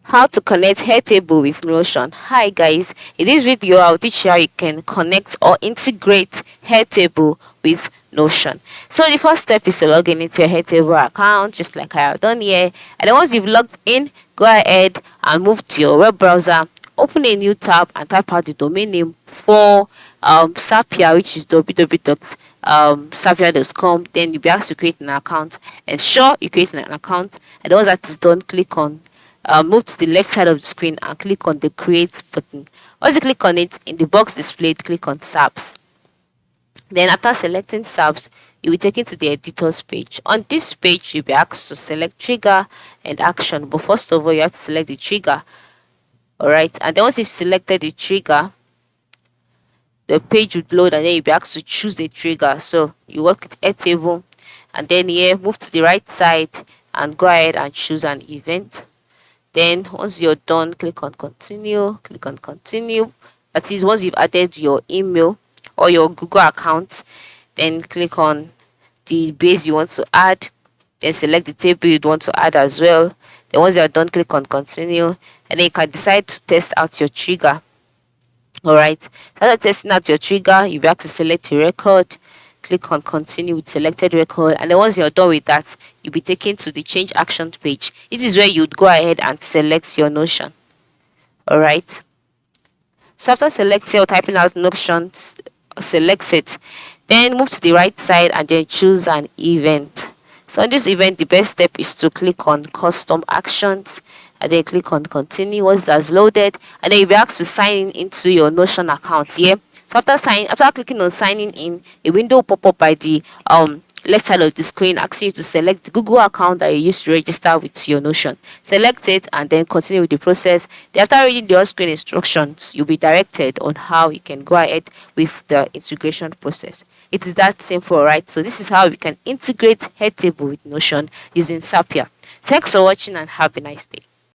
How to connect Airtable with Notion. Hi guys, in this video I'll teach you how you can connect or integrate Airtable with Notion. So the first step is to log in into your Airtable account, just like I have done here. And then once you've logged in, go ahead and move to your web browser, open a new tab and type out the domain name for Sapia, which is www.sapia.com. Then you'll be asked to create an account. Ensure you create an account, and once that is done, click on move to the left side of the screen and click on the create button. Once you click on it, in the box displayed, click on SAPs. Then after selecting SAPs, you'll be taken to the editor's page. On this page, you'll be asked to select trigger and action, but first of all you have to select the trigger. Alright, and then once you've selected the trigger, the page would load and then you'll be asked to choose the trigger. So you work with Airtable, and then here move to the right side and go ahead and choose an event. Then once you're done, click on continue, click on continue. That is, once you've added your email or your Google account, then click on the base you want to add, then select the table you'd want to add as well. Then once you're done, click on continue, and then you can decide to test out your trigger. Alright, after testing out your trigger, you'll be able to select a record, click on continue with selected record, and then once you're done with that, you'll be taken to the change action page. This is where you'd go ahead and select your Notion. Alright, so after selecting or typing out Notion, select it, then move to the right side and then choose an event. So on this event, the best step is to click on custom actions and then click on continue once that's loaded, and then you'll be asked to sign in into your Notion account here. So after clicking on signing in, a window will pop up by the left side of the screen asking you to select the Google account that you used to register with your Notion. Select it and then continue with the process. Then after reading the on-screen instructions, you'll be directed on how you can go ahead with the integration process. It is that simple, right? So this is how we can integrate Airtable with Notion using Sapia. Thanks for watching and have a nice day.